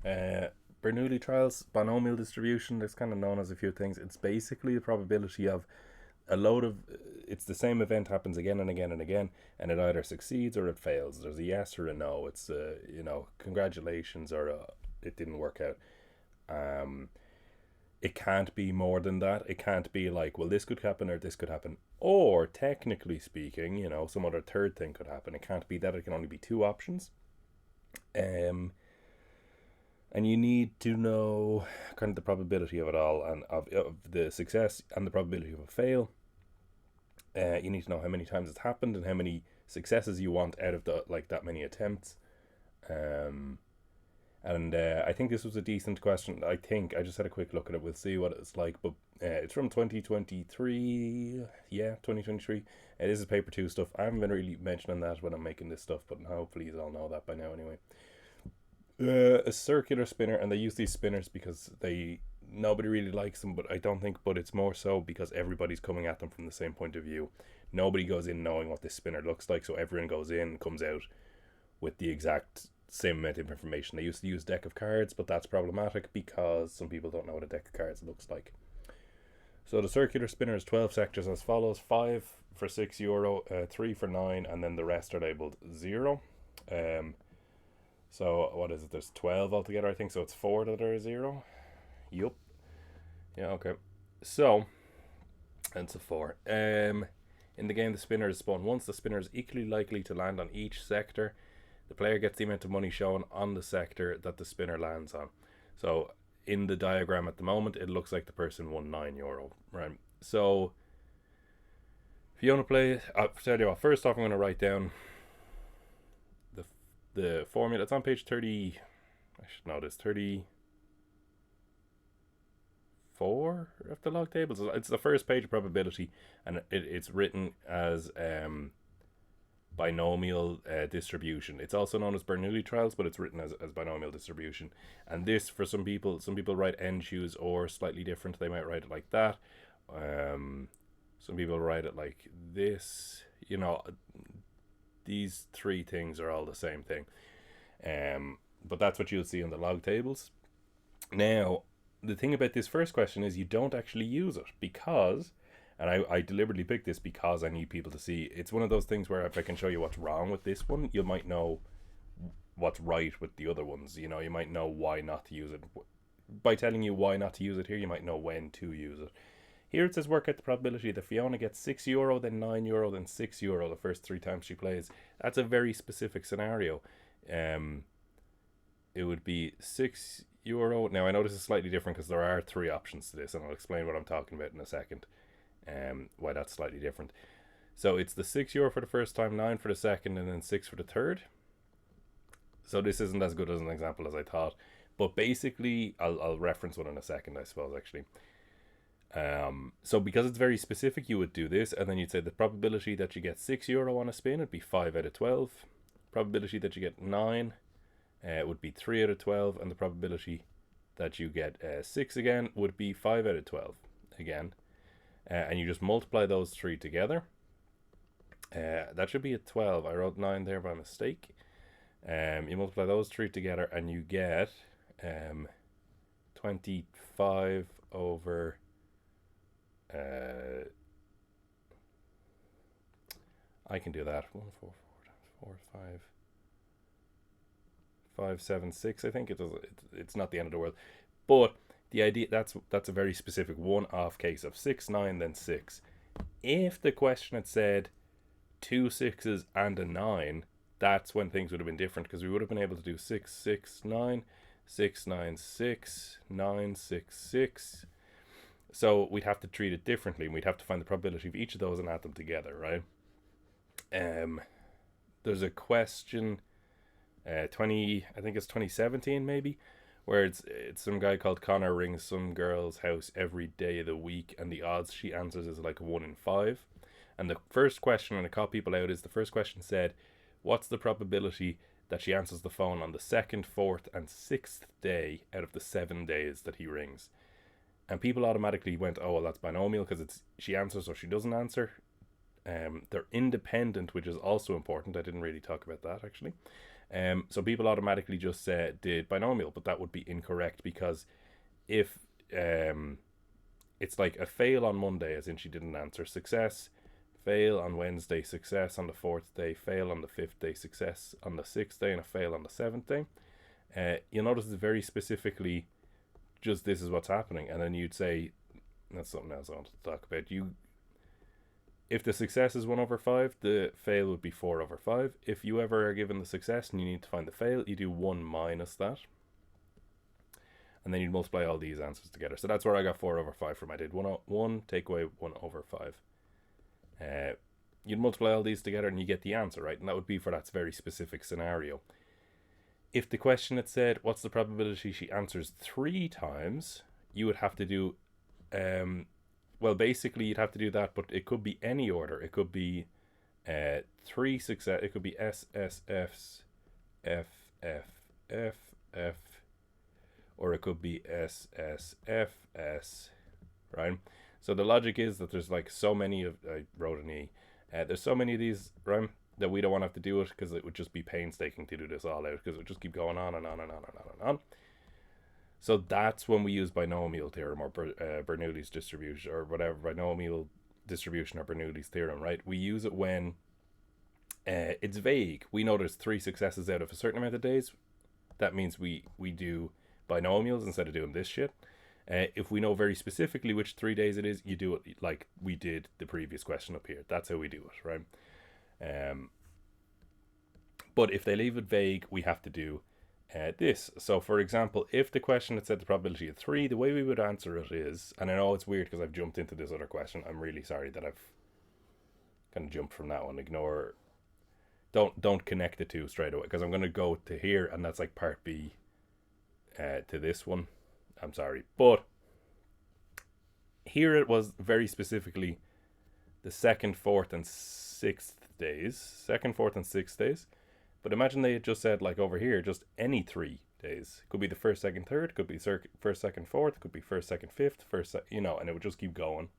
Uh, Bernoulli trials, binomial distribution, there's kind of known as a few things. It's basically the probability of a load of, it's the same event happens again and again and again, and it either succeeds or it fails. There's a yes or a no. It's, congratulations, or it didn't work out. Um, it can't be more than that. It can't be like, well, this could happen or this could happen. Or, technically speaking, some other third thing could happen. It can't be that. It can only be two options. Um, and you need to know kind of the probability of it all, and of the success and the probability of a fail. You need to know how many times it's happened and how many successes you want out of the like that many attempts. Um, and I think this was a decent question. I think I just had a quick look at it. We'll see what it's like. But it's from 2023. Yeah, 2023. It is a paper two stuff. I haven't been really mentioning that when I'm making this stuff, but hopefully you all know that by now anyway. A circular spinner, and they use these spinners because they nobody really likes them, but I don't think, but it's more so because everybody's coming at them from the same point of view. Nobody goes in knowing what this spinner looks like, so everyone goes in, comes out with the exact same amount of information. They used to use deck of cards, but that's problematic because some people don't know what a deck of cards looks like. So the circular spinner is 12 sectors as follows: 5 for €6, 3 for 9, and then the rest are labelled 0. Um, so what is it? There's 12 altogether, I think. So it's 4 that are 0. Yup. Yeah, okay. So, it's a 4. In the game, the spinner is spun once. The spinner is equally likely to land on each sector. The player gets the amount of money shown on the sector that the spinner lands on. So, in the diagram at the moment, it looks like the person won €9, right? So, if you want to play, I'll tell you what. First off, I'm going to write down the formula. It's on page 30. I should know this. 34 of the log tables. It's the first page of probability, and it's written as binomial distribution. It's also known as Bernoulli trials, but it's written as binomial distribution. And this, for some people write n choose or slightly different. They might write it like that. Some people write it like this. These three things are all the same thing. But that's what you'll see in the log tables. Now, the thing about this first question is you don't actually use it because, and I deliberately picked this because I need people to see, it's one of those things where if I can show you what's wrong with this one, you might know what's right with the other ones. You might know why not to use it. By telling you why not to use it here, you might know when to use it. Here it says work out the probability that Fiona gets €6, then €9, then €6 the first 3 times she plays. That's a very specific scenario. It would be €6. Now I know this is slightly different because there are 3 options to this, and I'll explain what I'm talking about in a second. Why that's slightly different. So it's the €6 for the first time, 9 for the second, and then 6 for the third. So this isn't as good as an example as I thought, but basically I'll reference one in a second, I suppose, actually. So because it's very specific, you would do this, and then you'd say the probability that you get €6 on a spin would be 5 out of 12. Probability that you get 9 would be 3 out of 12, and the probability that you get 6 again would be 5 out of 12 again. And you just multiply those 3 together. That should be a 12. I wrote 9 there by mistake. You multiply those 3 together and you get 25 over I can do that. 1, 4, 4 times 4, 5, 5, 7, 6. I think it does. It's not the end of the world, but the idea that's a very specific one-off case of 6, 9, then 6. If the question had said 2 6s and a 9, that's when things would have been different because we would have been able to do 6, 6, 9, 6, 9, 6, 9, 6, 6. So we'd have to treat it differently, and we'd have to find the probability of each of those and add them together, right? There's a question, I think it's 2017 maybe, where it's some guy called Connor rings some girl's house every day of the week, and the odds she answers is like 1 in 5. And the first question, and it caught people out, is the first question said, what's the probability that she answers the phone on the 2nd, 4th, and 6th day out of the 7 days that he rings? And people automatically went, oh, well, that's binomial because it's she answers or she doesn't answer. They're independent, which is also important. I didn't really talk about that actually. So people automatically just did binomial, but that would be incorrect, because if it's like a fail on Monday, as in she didn't answer, success, fail on Wednesday, success on the fourth day, fail on the fifth day, success on the sixth day, and a fail on the seventh day. You'll notice it's very specifically just this is what's happening, and then you'd say, that's something else I wanted to talk about. If the success is 1 over 5, the fail would be 4 over 5. If you ever are given the success and you need to find the fail, you do 1 minus that. And then you'd multiply all these answers together. So that's where I got 4 over 5 from. I did 1, take away 1 over 5. You'd multiply all these together and you get the answer, right? And that would be for that very specific scenario. If the question had said, what's the probability she answers 3 times, you would have to do, well, basically you'd have to do that, but it could be any order. It could be 3 success, it could be S, S, F's, F, F, F, F, or it could be S, S, F, S, right? So the logic is that there's like so many of, I wrote an E, there's so many of these, right, that we don't want to have to do it, because it would just be painstaking to do this all out, because it would just keep going on and on and on and on and on. So that's when we use binomial theorem, or Bernoulli's distribution, or whatever, binomial distribution or Bernoulli's theorem, right? We use it when it's vague. We know there's 3 successes out of a certain amount of days. That means we do binomials instead of doing this shit. If we know very specifically which 3 days it is, you do it like we did the previous question up here. That's how we do it, right? But if they leave it vague, we have to do this. So for example, if the question had said the probability of 3, the way we would answer it is, and I know it's weird because I've jumped into this other question. I'm really sorry that I've kind of jumped from that one. Ignore, don't connect the two straight away, because I'm going to go to here, and that's like part B to this one. I'm sorry, but here it was very specifically the 2nd, 4th, and 6th days. 2nd, 4th, and 6th days. But imagine they had just said, like over here, just any 3 days. Could be the 1st, 2nd, 3rd. Could be 1st, 2nd, 4th. Could be 1st, 2nd, 5th. 1st, you know, and it would just keep going.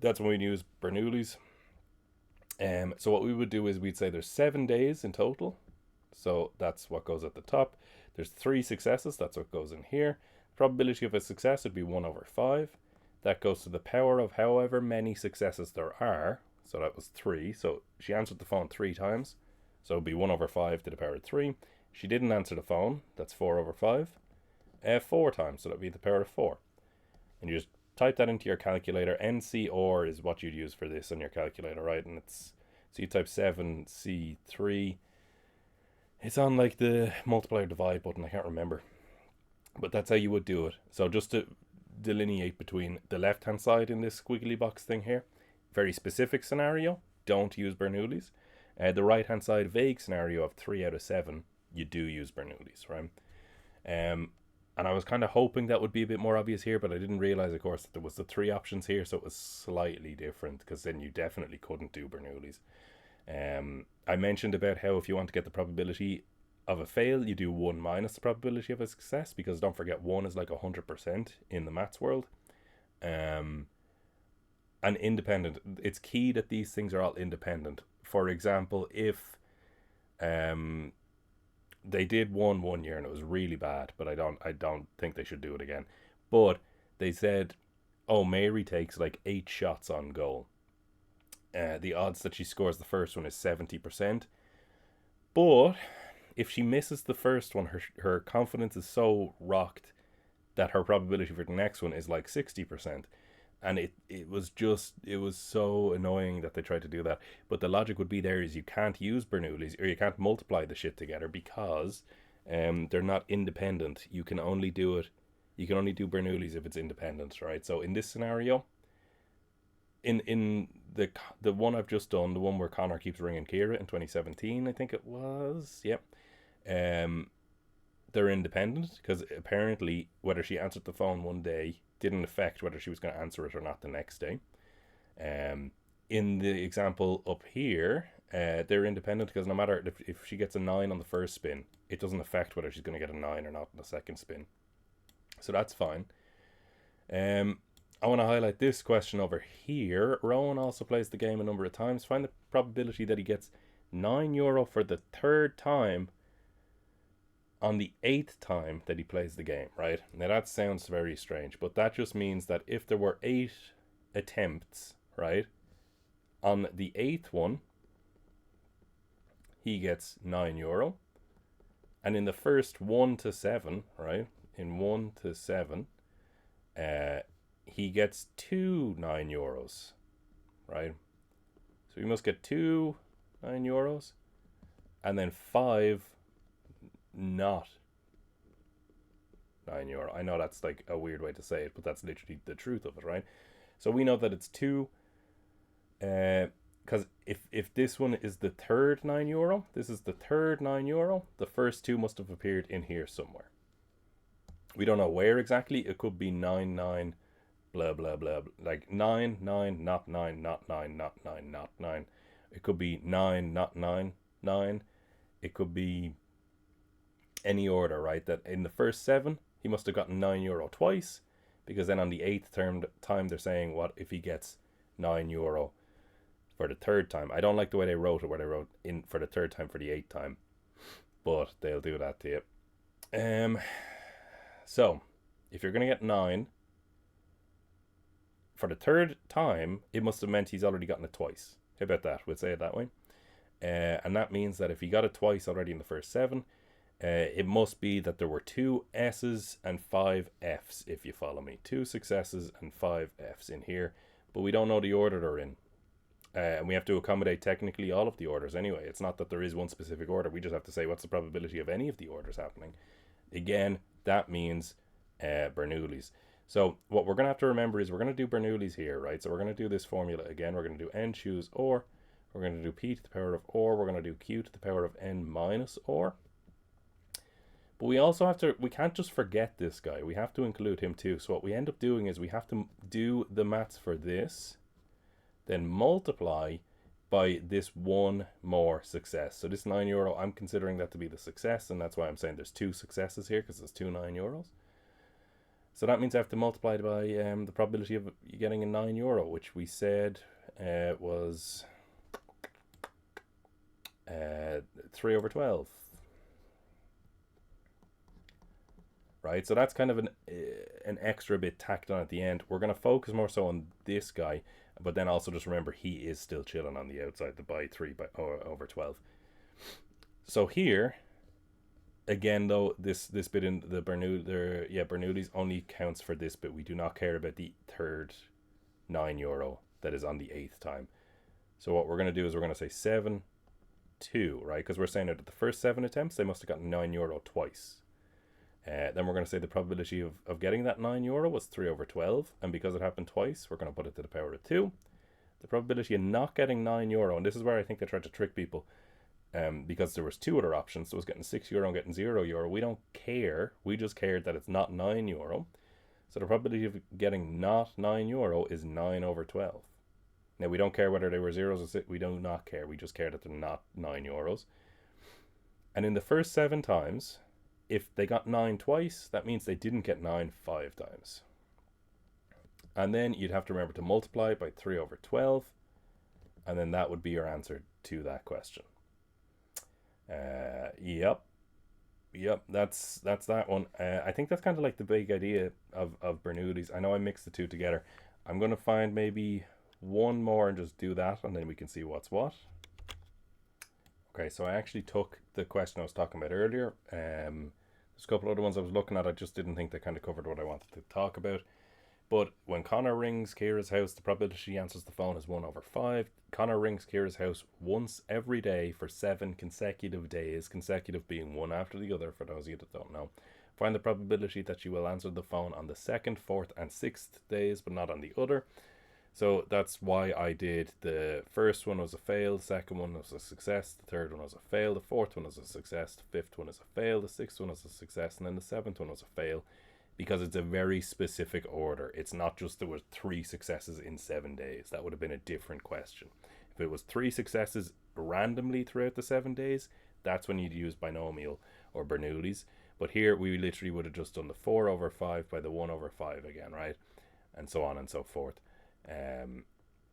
That's when we'd use Bernoulli's. So what we would do is we'd say there's 7 days in total. So that's what goes at the top. There's 3 successes. That's what goes in here. Probability of a success would be 1 over 5. That goes to the power of however many successes there are. So that was 3. So she answered the phone 3 times. So it would be 1 over 5 to the power of 3. She didn't answer the phone. That's 4 over 5. 4 times. So that would be the power of 4. And you just type that into your calculator. NCOR is what you'd use for this on your calculator, right? And it's, so you type 7C3. It's on like the multiply or divide button. I can't remember. But that's how you would do it. So just to delineate between the left-hand side in this squiggly box thing here, very specific scenario, don't use Bernoulli's. The right-hand side, vague scenario of 3 out of 7, you do use Bernoulli's, right? And I was kind of hoping that would be a bit more obvious here, but I didn't realize, of course, that there was the 3 options here, so it was slightly different, because then you definitely couldn't do Bernoulli's. I mentioned about how if you want to get the probability of a fail, you do 1 minus the probability of a success, because don't forget 1 is like 100% in the maths world. And independent, it's key that these things are all independent. For example, if they did one year and it was really bad, but I don't think they should do it again. But they said, oh, Mary takes like 8 shots on goal. The odds that she scores the first one is 70%. But if she misses the first one, her confidence is so rocked that her probability for the next one is like 60%. And it was so annoying that they tried to do that. But the logic would be there is you can't use Bernoulli's, or you can't multiply the shit together, because they're not independent. You can only do Bernoulli's if it's independent, right? So in this scenario, in the one I've just done, the one where Connor keeps ringing Kira in 2017, I think it was, yep. They're independent, because apparently whether she answered the phone one day didn't affect whether she was going to answer it or not the next day. In the example up here, they're independent, because no matter if she gets a 9 on the first spin, it doesn't affect whether she's going to get a 9 or not on the second spin. So that's fine. I want to highlight this question over here. Rowan also plays the game a number of times. Find the probability that he gets €9 for the third time on the 8th time that he plays the game, right? Now that sounds very strange, but that just means that if there were 8 attempts, right, on the 8th one, he gets €9. And in the first 1 to 7, right, in 1 to 7, he gets two €9, right? So he must get two €9 and then 5 not €9. I know that's like a weird way to say it, but that's literally the truth of it, right? So we know that it's two, because if this one is the third €9, this is the third €9, the first two must have appeared in here somewhere. We don't know where exactly. It could be 9 blah blah blah, like 9 not 9 not 9 not 9 not 9. It could be 9 not 9 9. It could be any order, right? That in the first 7 he must have gotten €9 twice, because then on the 8th time they're saying, what if he gets €9 for the third time? I don't like the way they wrote it, where they wrote in for the third time for the 8th time, but they'll do that to you. So if you're gonna get 9 for the third time, it must have meant he's already gotten it twice. How about that? We'll say it that way. And that means that if he got it twice already in the first 7, it must be that there were 2 S's and 5 F's, if you follow me. 2 successes and 5 F's in here, but we don't know the order they're in. And we have to accommodate technically all of the orders anyway. It's not that there is one specific order. We just have to say what's the probability of any of the orders happening. Again, that means Bernoulli's. So what we're going to have to remember is we're going to do Bernoulli's here, right? So we're going to do this formula again. We're going to do n choose or. We're going to do p to the power of or. We're going to do q to the power of n minus or. But we also have to, we can't just forget this guy. We have to include him too. So what we end up doing is we have to do the maths for this, then multiply by this one more success. So this €9, I'm considering that to be the success, and that's why I'm saying there's 2 successes here, because there's 2 €9. So that means I have to multiply it by the probability of you getting a €9, which we said was 3 over 12. Right, so that's kind of an extra bit tacked on at the end. We're going to focus more so on this guy, but then also just remember he is still chilling on the outside, the by 3 over 12. So here, again though, this bit in the Bernoulli's only counts for this bit. We do not care about the third €9 that is on the 8th time. So what we're going to do is we're going to say 7, 2, right? Because we're saying that the first 7 attempts, they must have gotten €9 twice. Then we're going to say the probability of getting that €9 was 3 over 12. And because it happened twice, we're going to put it to the power of 2. The probability of not getting €9, and this is where I think they tried to trick people, because there was 2 other options. So it was getting €6 and getting €0. We don't care. We just cared that it's not €9. So the probability of getting not €9 is 9 over 12. Now, we don't care whether they were zeros or 6. We do not care. We just care that they're not €9. And in the first 7 times, if they got 9 twice, that means they didn't get 9 5 times. And then you'd have to remember to multiply by 3 over 12, and then that would be your answer to that question. Yep, that's that one. I think that's kind of like the big idea of Bernoulli's. I know I mixed the two together. I'm going to find maybe one more and just do that, and then we can see what's what. Okay, so I actually took the question I was talking about earlier. There's a couple other ones I was looking at. I just didn't think they kind of covered what I wanted to talk about. But when Connor rings Kira's house, the probability she answers the phone is 1 over 5. Connor rings Kira's house once every day for 7 consecutive days, consecutive being one after the other, for those of you that don't know. Find the probability that she will answer the phone on the 2nd, 4th, and 6th days, but not on the other. So that's why I did the first one was a fail, the second one was a success, the third one was a fail, the fourth one was a success, the 5th one is a fail, the 6th one was a success, and then the 7th one was a fail, because it's a very specific order. It's not just there were 3 successes in 7 days. That would have been a different question. If it was 3 successes randomly throughout the 7 days, that's when you'd use binomial or Bernoulli's. But here we literally would have just done the 4 over 5 by the 1 over 5 again, right? and so on and so forth,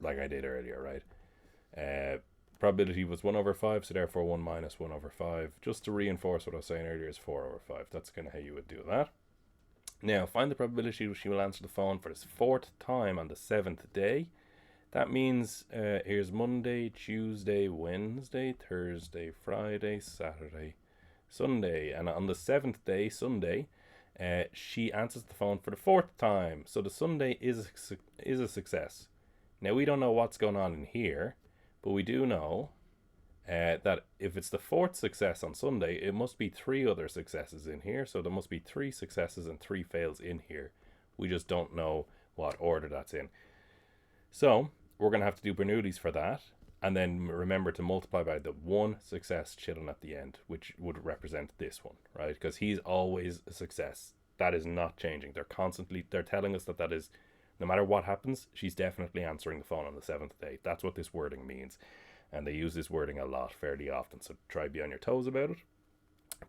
like I did earlier, right? Probability was 1 over 5, so therefore 1 minus 1 over 5. Just to reinforce what I was saying earlier, is 4 over 5. That's kind of how you would do that. Now, find the probability she will answer the phone for the 4th time on the 7th day. That means here's Monday, Tuesday, Wednesday, Thursday, Friday, Saturday, Sunday. And on the 7th day, Sunday, she answers the phone for the 4th time. So the Sunday is a success. Now, we don't know what's going on in here, but we do know that if it's the 4th success on Sunday, it must be 3 other successes in here. So there must be 3 successes and 3 fails in here. We just don't know what order that's in. So we're going to have to do Bernoulli's for that. And then remember to multiply by the 1 success chilling at the end, which would represent this one, right? Because he's always a success. That is not changing. They're telling us that is, no matter what happens, she's definitely answering the phone on the 7th day. That's what this wording means. And they use this wording a lot, fairly often. So try be on your toes about it.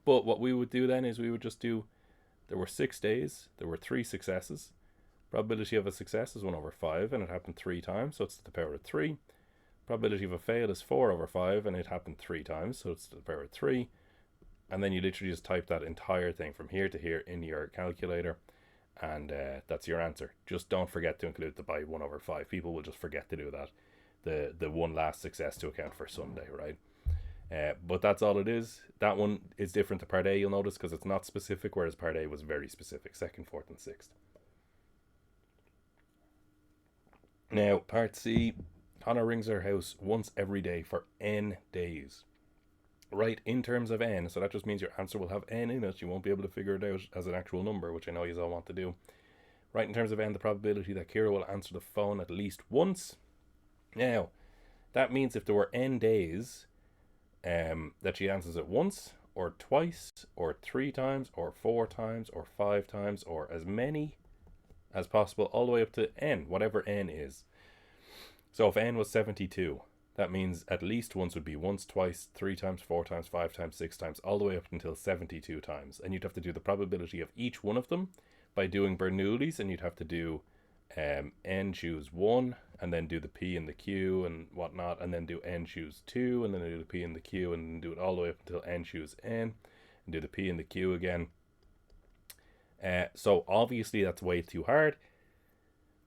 But what we would do then is we would just do, there were 6 days, there were 3 successes. Probability of a success is 1 over 5, and it happened 3 times, so it's to the power of 3. Probability of a fail is 4 over 5, and it happened 3 times, so it's to the power of 3. And then you literally just type that entire thing from here to here in your calculator, and that's your answer. Just don't forget to include the by 1 over 5. People will just forget to do that. The one last success to account for Sunday, right? But that's all it is. That one is different to part A, you'll notice, because it's not specific, whereas part A was very specific, 2nd, 4th, and 6th. Now, part C, Hannah rings her house once every day for n days. Right, in terms of n, so that just means your answer will have n in it. You won't be able to figure it out as an actual number, which I know you all want to do. Right, in terms of n, the probability that Kira will answer the phone at least once. Now, that means if there were n days that she answers it once, or twice, or 3 times, or 4 times, or 5 times, or as many as possible, all the way up to n, whatever n is. So if n was 72, that means at least once would be once, twice, 3 times, 4 times, 5 times, 6 times, all the way up until 72 times. And you'd have to do the probability of each one of them by doing Bernoulli's, and you'd have to do n choose 1, and then do the p and the q and whatnot, and then do n choose 2, and then do the p and the q, and then do it all the way up until n choose n, and do the p and the q again. So obviously that's way too hard.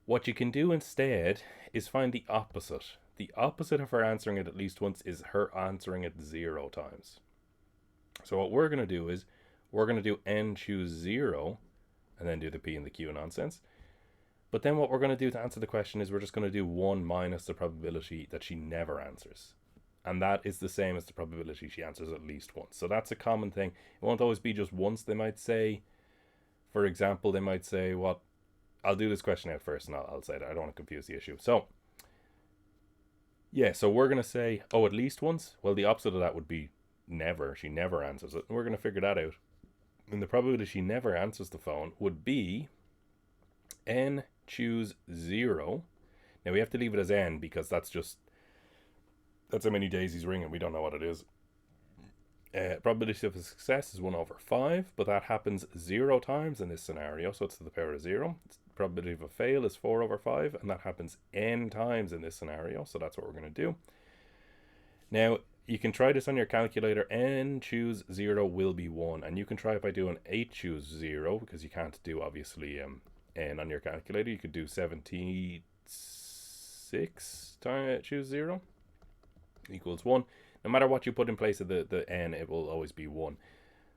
What you can do instead is find the opposite. The opposite of her answering it at least once is her answering it 0 times. So what we're going to do is we're going to do n choose 0 and then do the p and the q nonsense. But then what we're going to do to answer the question is we're just going to do 1 minus the probability that she never answers. And that is the same as the probability she answers at least once. So that's a common thing. It won't always be just once. They might say, for example, they might say, what? I'll do this question out first and I'll say that. I don't want to confuse the issue. So, yeah, so we're going to say, oh, at least once? Well, the opposite of that would be never. She never answers it. And we're going to figure that out. And the probability she never answers the phone would be n choose 0. Now, we have to leave it as n because that's how many days he's ringing. We don't know what it is. Probability of a success is 1 over 5, but that happens 0 times in this scenario, so it's to the power of 0. Probability of a fail is 4 over 5, and that happens n times in this scenario, so that's what we're going to do. Now, you can try this on your calculator. N choose 0 will be 1, and you can try it by doing 8 choose 0, because you can't do, obviously, n on your calculator. You could do 76 times choose 0 equals 1. No matter what you put in place of the n, it will always be 1.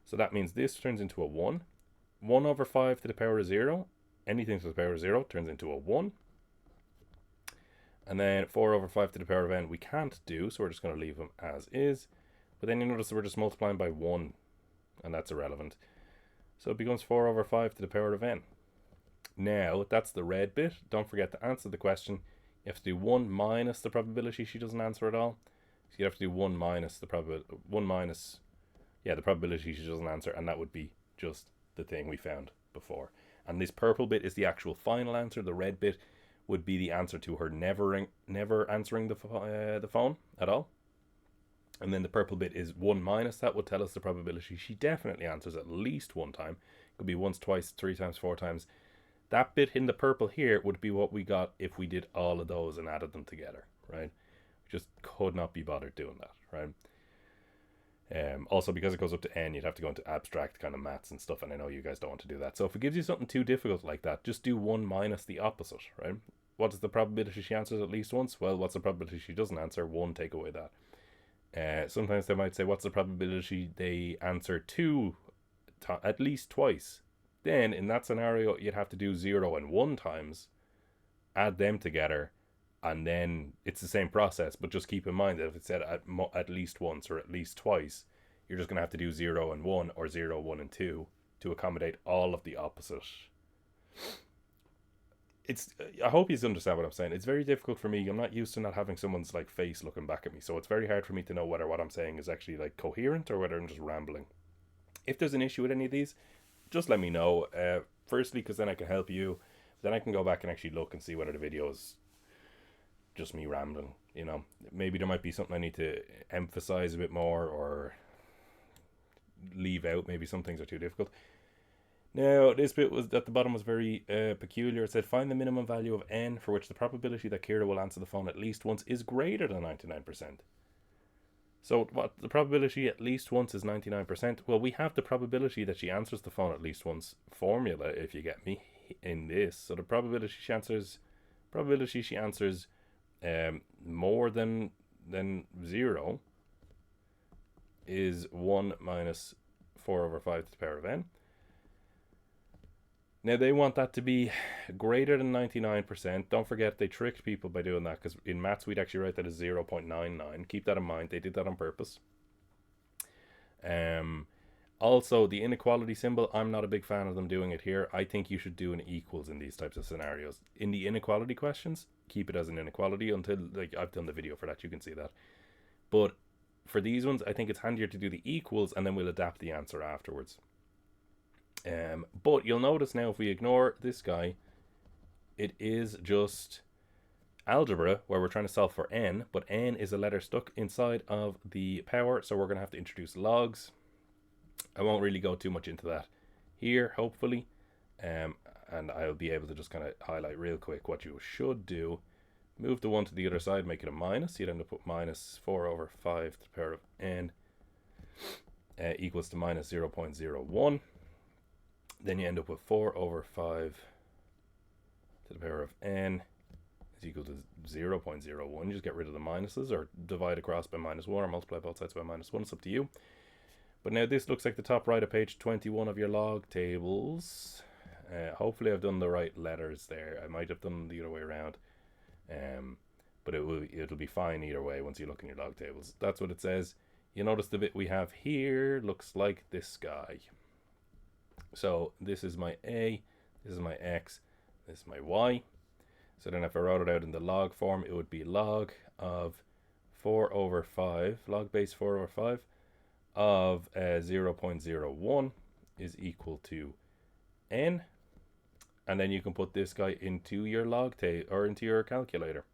So that means this turns into a 1. 1 over 5 to the power of 0. Anything to the power of 0 turns into a 1. And then 4 over 5 to the power of n we can't do, so we're just going to leave them as is. But then you notice that we're just multiplying by 1, and that's irrelevant. So it becomes 4 over 5 to the power of n. Now, that's the red bit. Don't forget to answer the question. You have to do 1 minus the probability she doesn't answer at all. So you have to do 1 minus the probability she doesn't answer, and that would be just the thing we found before. And this purple bit is the actual final answer. The red bit would be the answer to her never answering the phone at all. And then the purple bit is 1 minus. That would tell us the probability she definitely answers at least 1 time. It could be once, twice, 3 times, 4 times. That bit in the purple here would be what we got if we did all of those and added them together, right? We just could not be bothered doing that, right? Also, because it goes up to n, you'd have to go into abstract kind of maths and stuff, and I know you guys don't want to do that. So if it gives you something too difficult like that, just do 1 minus the opposite, right? What is the probability she answers at least once? Well, what's the probability she doesn't answer? 1, take away that. Sometimes they might say, what's the probability they answer 2 at least twice? Then, in that scenario, you'd have to do 0 and 1 times, add them together, and then it's the same process, but just keep in mind that if it said at least once or at least twice, you're just going to have to do 0 and 1 or 0, 1 and 2 to accommodate all of the opposite. I hope you understand what I'm saying. It's very difficult for me. I'm not used to not having someone's like face looking back at me, so it's very hard for me to know whether what I'm saying is actually like coherent or whether I'm just rambling. If there's an issue with any of these, just let me know. Firstly, because then I can help you. Then I can go back and actually look and see whether the video is just me rambling. You know, maybe there might be something I need to emphasize a bit more or leave out. Maybe some things are too difficult. Now, this bit was at the bottom was very peculiar. It said, find the minimum value of n for which the probability that Kira will answer the phone at least once is greater than 99%. So what the probability at least once is 99%. Well, we have the probability that she answers the phone at least once formula, if you get me, in this. So the probability she answers more than 0 is 1 minus 4 over 5 to the power of n. Now, they want that to be greater than 99%. Don't forget, they tricked people by doing that, because in maths, we'd actually write that as 0.99. Keep that in mind. They did that on purpose. Also, the inequality symbol, I'm not a big fan of them doing it here. I think you should do an equals in these types of scenarios. In the inequality questions, keep it as an inequality until, like, I've done the video for that. You can see that. But for these ones, I think it's handier to do the equals, and then we'll adapt the answer afterwards. But you'll notice now, if we ignore this guy, it is just algebra where we're trying to solve for n, but n is a letter stuck inside of the power, so we're going to have to introduce logs. I won't really go too much into that here, hopefully, and I'll be able to just kind of highlight real quick what you should do. Move the 1 to the other side, make it a minus. You'd end up with minus 4 over 5 to the power of n equals to minus 0.01. Then you end up with 4 over 5 to the power of n is equal to 0.01. You just get rid of the minuses, or divide across by minus 1, or multiply both sides by minus 1. It's up to you. But now this looks like the top right of page 21 of your log tables. Hopefully I've done the right letters there. I might have done the other way around. But it'll be fine either way once you look in your log tables. That's what it says. You notice the bit we have here looks like this guy. So this is my A, this is my X, this is my Y. So then if I wrote it out in the log form, it would be log of 4 over 5, log base 4 over 5 of 0.01 is equal to n. And then you can put this guy into your log table or into your calculator.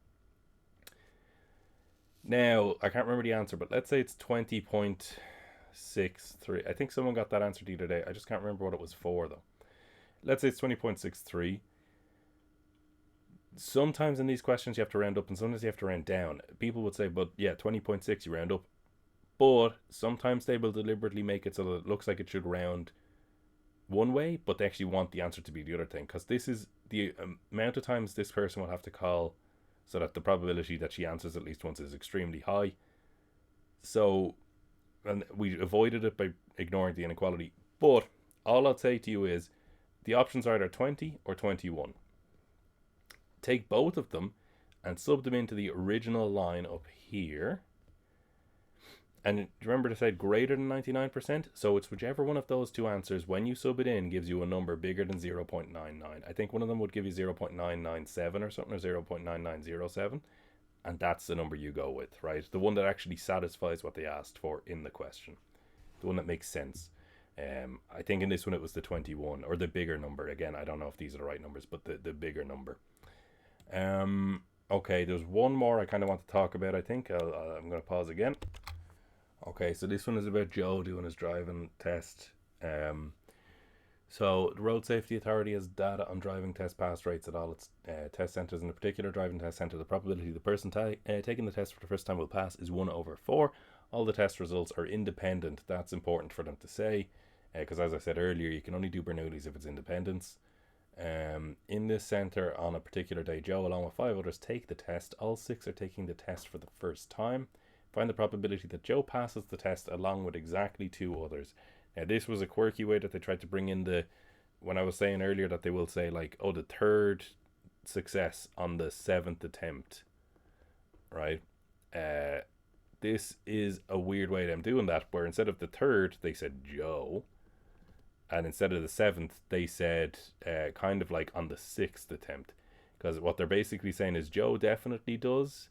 Now, I can't remember the answer, but let's say it's 20.63. I think someone got that answer the other day. I just can't remember what it was for, though. Let's say it's 20.63. Sometimes in these questions you have to round up and sometimes you have to round down. People would say, but yeah, 20.6 you round up. But sometimes they will deliberately make it so that it looks like it should round one way, but they actually want the answer to be the other thing. Because this is the amount of times this person will have to call so that the probability that she answers at least once is extremely high. So, and we avoided it by ignoring the inequality. But all I'll say to you is the options are either 20 or 21. Take both of them and sub them into the original line up here. And remember to say greater than 99%. So it's whichever one of those two answers, when you sub it in, gives you a number bigger than 0.99. I think one of them would give you 0.997 or something, or 0.9907. And that's the number you go with, right? The one that actually satisfies what they asked for in the question. The one that makes sense. I think in this one it was the 21, or the bigger number. Again, I don't know if these are the right numbers, but the bigger number. Okay, there's one more I kind of want to talk about, I think. I'm going to pause again. Okay, so this one is about Joe doing his driving test. So the Road Safety Authority has data on driving test pass rates at all its test centres. In a particular driving test centre, the probability the person taking the test for the first time will pass is 1/4. All the test results are independent. That's important for them to say, because as I said earlier, you can only do Bernoulli's if it's independence. In this centre, on a particular day, Joe, along with 5 others, take the test. All 6 are taking the test for the first time. Find the probability that Joe passes the test along with exactly 2 others. Now, this was a quirky way that they tried to bring in when I was saying earlier that they will say, like, oh, the third success on the 7th attempt, right? This is a weird way of them doing that, where instead of the third, they said Joe. And instead of the 7th, they said kind of like on the 6th attempt. Because what they're basically saying is Joe definitely does,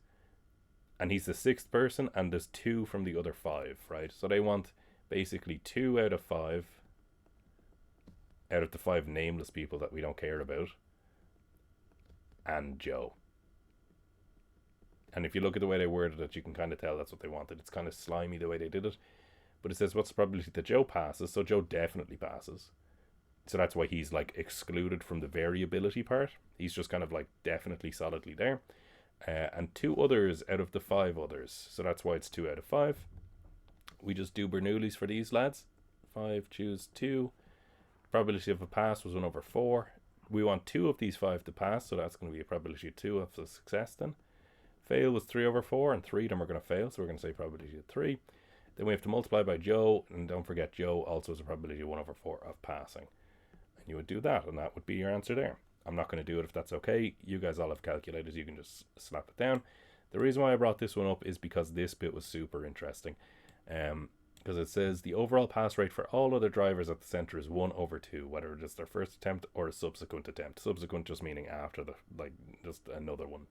and he's the 6th person, and there's 2 from the other 5, right? So they want basically 2 out of 5, out of the 5 nameless people that we don't care about, and Joe. And if you look at the way they worded it, you can kind of tell that's what they wanted. It's kind of slimy the way they did it. But it says, what's the probability that Joe passes? So Joe definitely passes. So that's why he's like excluded from the variability part. He's just kind of like definitely solidly there. And 2 others out of the 5 others. So that's why it's 2 out of 5. We just do Bernoulli's for these lads. 5, choose 2. Probability of a pass was 1/4. We want 2 of these 5 to pass, so that's going to be a probability of 2 of the success then. Fail was 3/4, and 3 of them are going to fail, so we're going to say probability of 3. Then we have to multiply by Joe, and don't forget Joe also has a probability of 1/4 of passing. And you would do that, and that would be your answer there. I'm not going to do it if that's okay. You guys all have calculators, you can just slap it down. The reason why I brought this one up is because this bit was super interesting. Because it says the overall pass rate for all other drivers at the centre is 1/2, whether it's their first attempt or a subsequent attempt. Subsequent just meaning after just another one.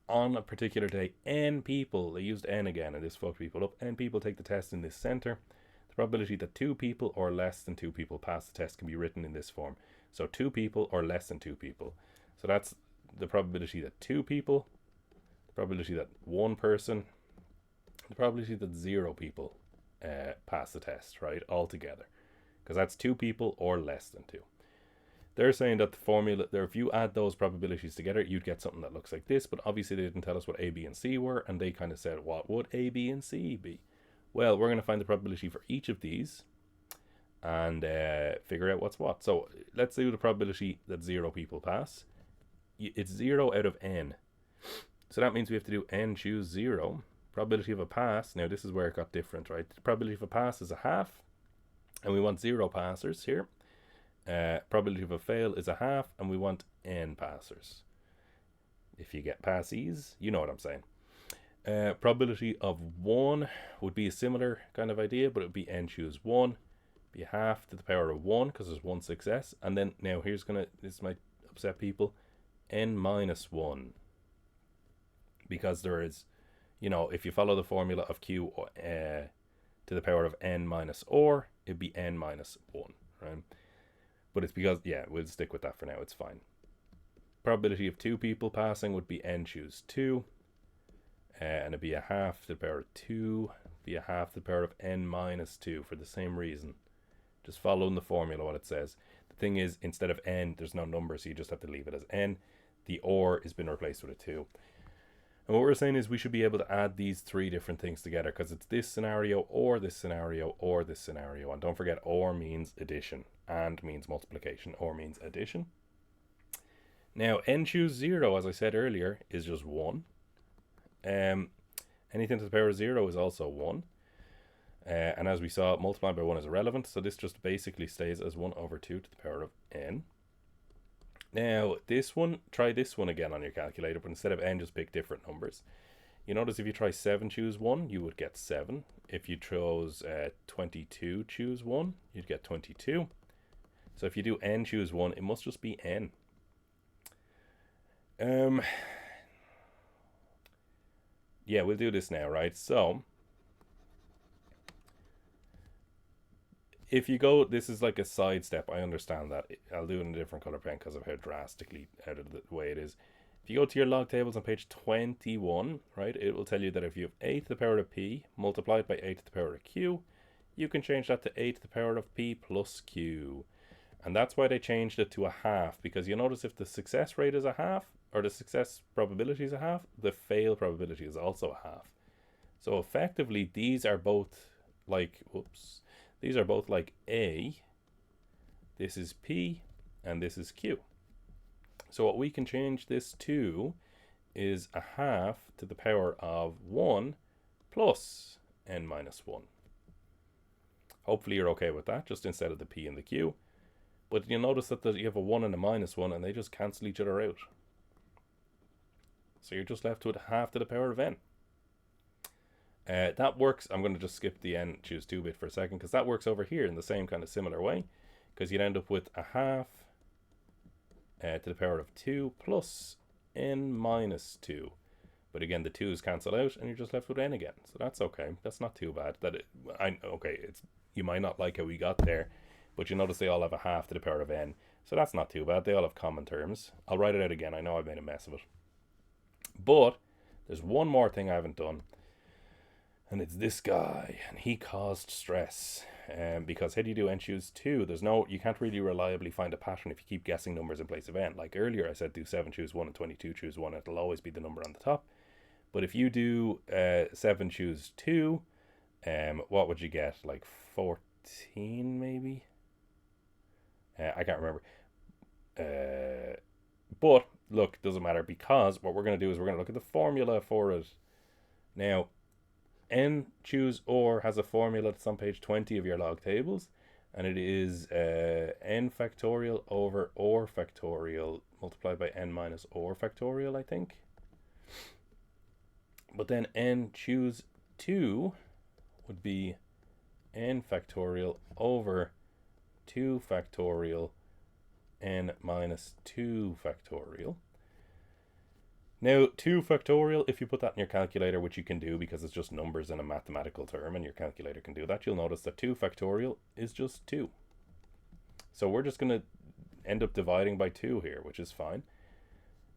On a particular day, n people, they used n again and this fucked people up, n people take the test in this centre. The probability that 2 people or less than 2 people pass the test can be written in this form. So 2 people or less than 2 people. So that's the probability that 2 people, the probability that 1 person, the probability that 0 people pass the test, right, altogether. Because that's 2 people or less than 2. They're saying that the formula there, if you add those probabilities together, you'd get something that looks like this, but obviously they didn't tell us what A, B, and C were, and they kind of said, what would A, B, and C be? Well, we're going to find the probability for each of these and figure out what's what. So let's do the probability that 0 people pass. It's 0 out of n. So that means we have to do n choose 0. Probability of a pass, now this is where it got different, right? The probability of a pass is 1/2, and we want 0 passers here. Probability of a fail is 1/2, and we want n passers. If you get passees, you know what I'm saying. Probability of 1 would be a similar kind of idea, but it would be n choose 1. Be 1/2 to the power of 1 because there's 1 success. And then now this might upset people, n minus 1. Because there is, if you follow the formula of q to the power of n minus or, it'd be n minus 1, right? But it's because, we'll stick with that for now, it's fine. Probability of 2 people passing would be n choose 2. And it'd be 1/2 to the power of 2, be 1/2 to the power of n minus 2 for the same reason. Just following the formula, what it says. The thing is, instead of n, there's no number, so you just have to leave it as n. The or has been replaced with a 2. And what we're saying is we should be able to add these 3 different things together because it's this scenario or this scenario or this scenario. And don't forget, or means addition and means multiplication. Or means addition. Now, n choose 0, as I said earlier, is just 1. Anything to the power of 0 is also 1. And as we saw, multiplied by 1 is irrelevant. So this just basically stays as 1/2 to the power of n. Now, this one, try this one again on your calculator, but instead of n, just pick different numbers. You notice if you try 7 choose 1, you would get 7. If you chose 22 choose 1, you'd get 22. So if you do n choose 1, it must just be n. Yeah, we'll do this now, right? So if you go, this is like a side step, I understand that. I'll do it in a different color pen because of how drastically out of the way it is. If you go to your log tables on page 21, right, it will tell you that if you have 8 to the power of p multiplied by 8 to the power of q, you can change that to a to the power of p plus q. And that's why they changed it to a half, because you notice if the success rate is a half, or the success probability is a half, the fail probability is also a half. So effectively, these are both like, these are both like a, this is p, and this is q. So what we can change this to is a half to the power of 1 plus n minus 1. Hopefully you're okay with that, just instead of the p and the q. But you'll notice that you have a 1 and a minus 1, and they just cancel each other out. So you're just left with half to the power of n. That works. I'm going to just skip the n, choose 2 bit for a second, because that works over here in the same kind of similar way. Because you'd end up with a half to the power of 2 plus n minus 2. But again, the 2's cancel out, and you're just left with n again. So that's okay. That's not too bad. You might not like how we got there, but you notice they all have a half to the power of n. So that's not too bad. They all have common terms. I'll write it out again. I know I've made a mess of it. But there's one more thing I haven't done. And it's this guy. And he caused stress. Because how do you do n choose 2? You can't really reliably find a pattern if you keep guessing numbers in place of n. Like earlier I said do 7 choose 1 and 22 choose 1. It'll always be the number on the top. But if you do 7 choose 2, what would you get? Like 14 maybe? I can't remember. But look, doesn't matter, because what we're going to do is we're going to look at the formula for it. Now, n choose or has a formula that's on page 20 of your log tables, and it is n factorial over or factorial multiplied by n minus or factorial, I think. But then n choose 2 would be n factorial over 2 factorial n minus 2 factorial. Now, 2 factorial, if you put that in your calculator, which you can do because it's just numbers in a mathematical term and your calculator can do that, you'll notice that 2 factorial is just 2. So we're just going to end up dividing by 2 here, which is fine.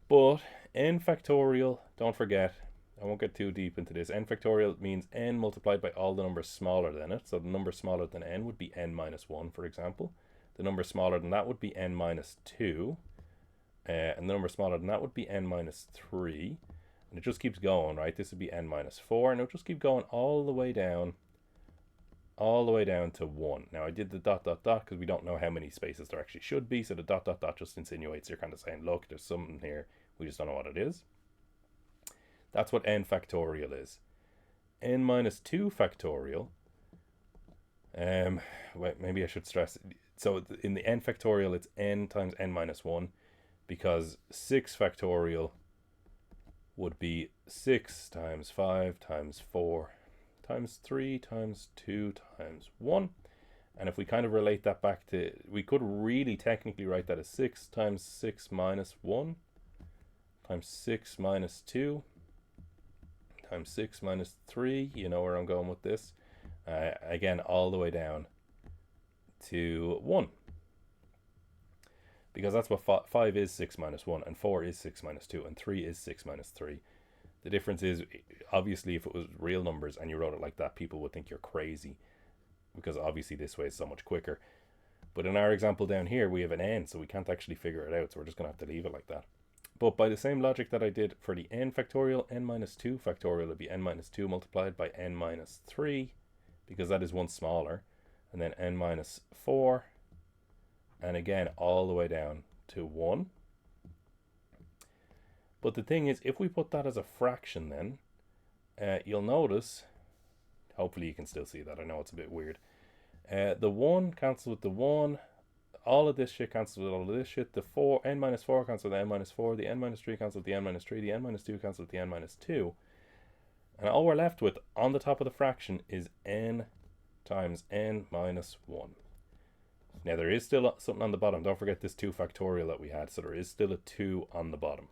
But n factorial, don't forget, I won't get too deep into this. N factorial means n multiplied by all the numbers smaller than it. So the number smaller than n would be n minus 1, for example. The number smaller than that would be n minus 2. And the number smaller than that would be n minus 3. And it just keeps going, right? This would be n minus 4. And it'll just keep going all the way down to 1. Now, I did the dot, dot, dot because we don't know how many spaces there actually should be. So the dot, dot, dot just insinuates you're kind of saying, look, there's something here. We just don't know what it is. That's what n factorial is. N minus 2 factorial. Wait, maybe I should stress. So in the n factorial, it's n times n minus 1. Because 6 factorial would be 6 times 5 times 4 times 3 times 2 times 1. And if we kind of relate that back to, we could really technically write that as 6 times 6 minus 1 times 6 minus 2 times 6 minus 3. You know where I'm going with this. Again, all the way down to 1. Because that's what 5 is 6 minus 1, and 4 is 6 minus 2, and 3 is 6 minus 3. The difference is, obviously, if it was real numbers and you wrote it like that, people would think you're crazy. Because obviously this way is so much quicker. But in our example down here, we have an n, so we can't actually figure it out, so we're just going to have to leave it like that. But by the same logic that I did for the n factorial, n minus 2 factorial would be n minus 2 multiplied by n minus 3, because that is one smaller, and then n minus 4, and again all the way down to 1. But the thing is, if we put that as a fraction then, you'll notice, hopefully you can still see that, I know it's a bit weird, the 1 cancels with the 1, all of this shit cancels with all of this shit, the n minus 4 cancels with the n minus 4, the n minus 3 cancels with the n minus 3, the n minus 2 cancels with the n minus 2, and all we're left with on the top of the fraction is n times n minus 1. Now there is still something on the bottom. Don't forget this 2 factorial that we had. So there is still a 2 on the bottom.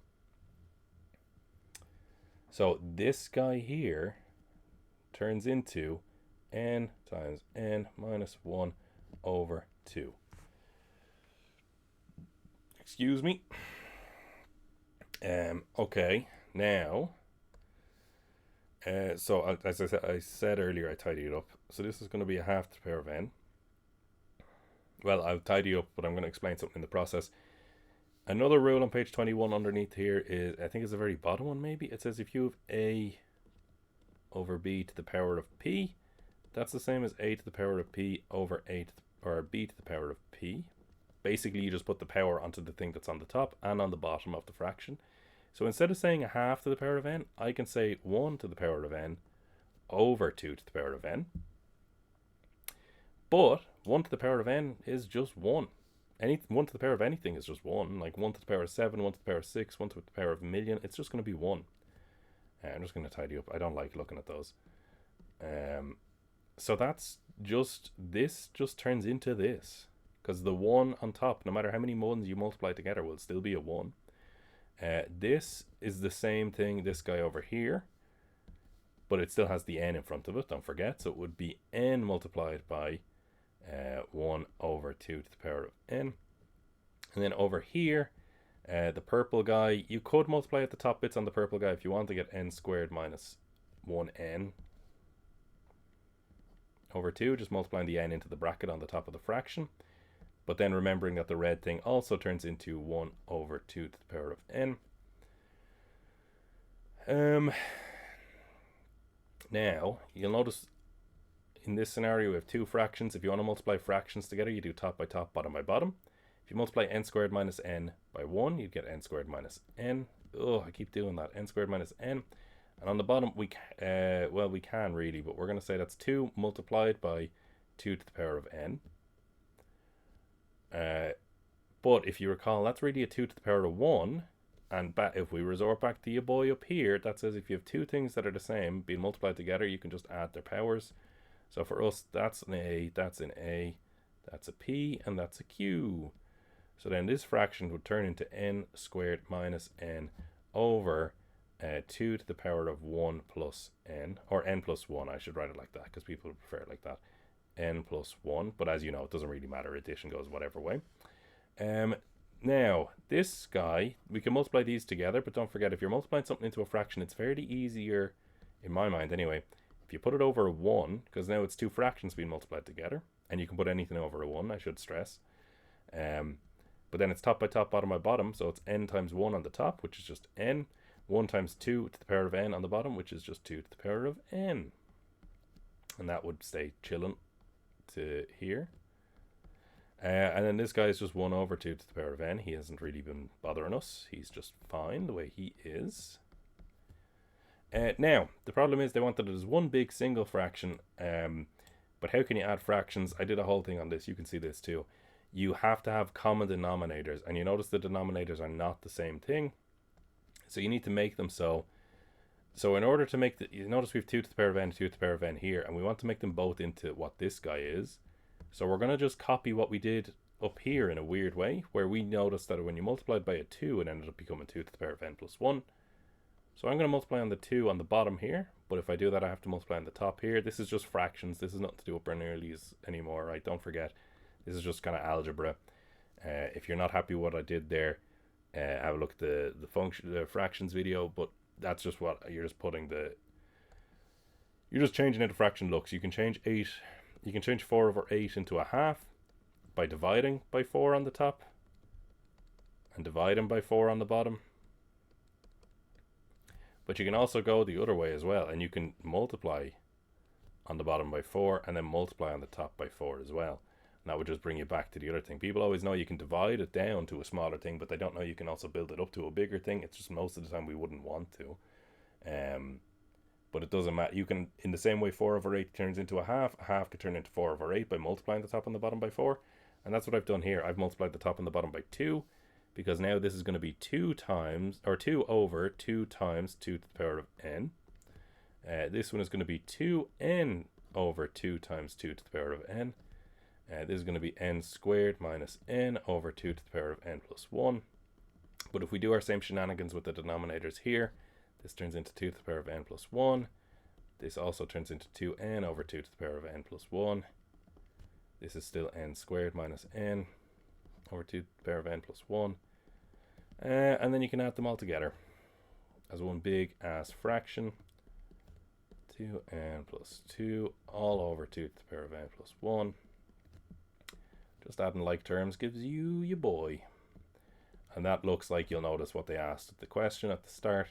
So this guy here turns into n times n minus 1 over 2. Excuse me. Okay, now So as I said earlier, I tidied it up. So this is going to be a half to the power of n. Well, I'll tidy up, but I'm going to explain something in the process. Another rule on page 21 underneath here is, I think it's the very bottom one maybe. It says if you have a over b to the power of p, that's the same as a to the power of p over or b to the power of p. Basically, you just put the power onto the thing that's on the top and on the bottom of the fraction. So instead of saying a half to the power of n, I can say 1 to the power of n over 2 to the power of n. But 1 to the power of n is just 1. 1 to the power of anything is just 1. Like 1 to the power of 7, 1 to the power of 6, 1 to the power of a million. It's just going to be 1. I'm just going to tidy up. I don't like looking at those. So that's just, this just turns into this. Because the 1 on top, no matter how many 1s you multiply together, will still be a 1. This is the same thing, this guy over here. But it still has the n in front of it, don't forget. So it would be n multiplied by 1 over 2 to the power of n. And then over here, the purple guy, you could multiply at the top bits on the purple guy if you want to get n squared minus 1n over 2, just multiplying the n into the bracket on the top of the fraction. But then remembering that the red thing also turns into 1 over 2 to the power of n. Now, you'll notice in this scenario we have two fractions. If you want to multiply fractions together, you do top by top, bottom by bottom. If you multiply n squared minus n by 1, you get n squared minus n. Oh, I keep doing that. N squared minus n. And on the bottom, we can really, but we're going to say that's 2 multiplied by 2 to the power of n. But if you recall, that's really a 2 to the power of 1. And if we resort back to your boy up here, that says if you have two things that are the same being multiplied together, you can just add their powers. So for us, that's an A, that's an A, that's a P, and that's a Q. So then this fraction would turn into n squared minus n over 2 to the power of 1 plus n, or n plus 1. I should write it like that because people prefer it like that. N plus 1, but as you know, it doesn't really matter. Addition goes whatever way. Now, this guy, we can multiply these together, but don't forget, if you're multiplying something into a fraction, it's fairly easier, in my mind anyway, if you put it over a 1, because now it's two fractions being multiplied together, and you can put anything over a 1, I should stress. But then it's top by top, bottom by bottom, so it's n times 1 on the top, which is just n, 1 times 2 to the power of n on the bottom, which is just 2 to the power of n. And that would stay chilling to here. And then this guy is just 1 over 2 to the power of n. He hasn't really been bothering us. He's just fine the way he is. Now, the problem is they wanted it as one big single fraction. But how can you add fractions? I did a whole thing on this. You can see this too. You have to have common denominators. And you notice the denominators are not the same thing. So you need to make them so. So in order to make you notice we have 2 to the power of n, 2 to the power of n here. And we want to make them both into what this guy is. So we're going to just copy what we did up here in a weird way, where we noticed that when you multiplied by a 2, it ended up becoming 2 to the power of n plus 1. So I'm going to multiply on the 2 on the bottom here, but if I do that, I have to multiply on the top here. This is just fractions. This is nothing to do with Bernoulli's anymore, right? Don't forget, this is just kind of algebra. If you're not happy with what I did there, have a look at the fractions video, but that's just what you're just putting you're just changing how the fraction looks. You can change 8. You can change 4 over 8 into a half by dividing by 4 on the top and dividing by 4 on the bottom. But you can also go the other way as well, and you can multiply on the bottom by 4 and then multiply on the top by 4 as well. And that would just bring you back to the other thing. People always know you can divide it down to a smaller thing, but they don't know you can also build it up to a bigger thing. It's just most of the time we wouldn't want to. But it doesn't matter. You can, in the same way 4 over 8 turns into a half could turn into 4 over 8 by multiplying the top and the bottom by 4. And that's what I've done here. I've multiplied the top and the bottom by 2, because now this is going to be 2 over 2 times 2 to the power of n. This one is going to be 2n over 2 times 2 to the power of n. This is going to be n squared minus n over 2 to the power of n plus 1. But if we do our same shenanigans with the denominators here, this turns into 2 to the power of n plus 1. This also turns into 2n over 2 to the power of n plus 1. This is still n squared minus n over 2 to the power of n plus 1. And then you can add them all together as one big ass fraction. 2n plus 2 all over 2 to the power of n plus 1. Just adding like terms gives you your boy. And that looks like, you'll notice what they asked at the question at the start.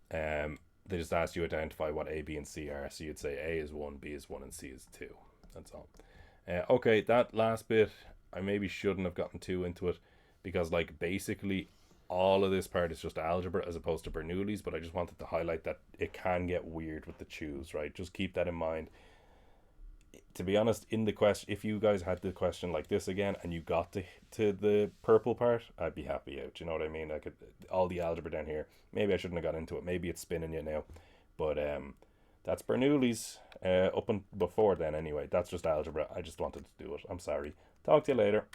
They just asked you to identify what A, B, and C are. So you'd say A is 1, B is 1, and C is 2. That's all. Okay, that last bit, I maybe shouldn't have gotten too into it, because like basically all of this part is just algebra as opposed to Bernoulli's, but I just wanted to highlight that it can get weird with the choose, right? Just keep that in mind. To be honest, in the question, if you guys had the question like this again and you got to the purple part, I'd be happy out. You know what I mean? Like all the algebra down here, maybe I shouldn't have got into it. Maybe it's spinning you now, but that's Bernoulli's. Up and before then anyway. That's just algebra. I just wanted to do it. I'm sorry. Talk to you later.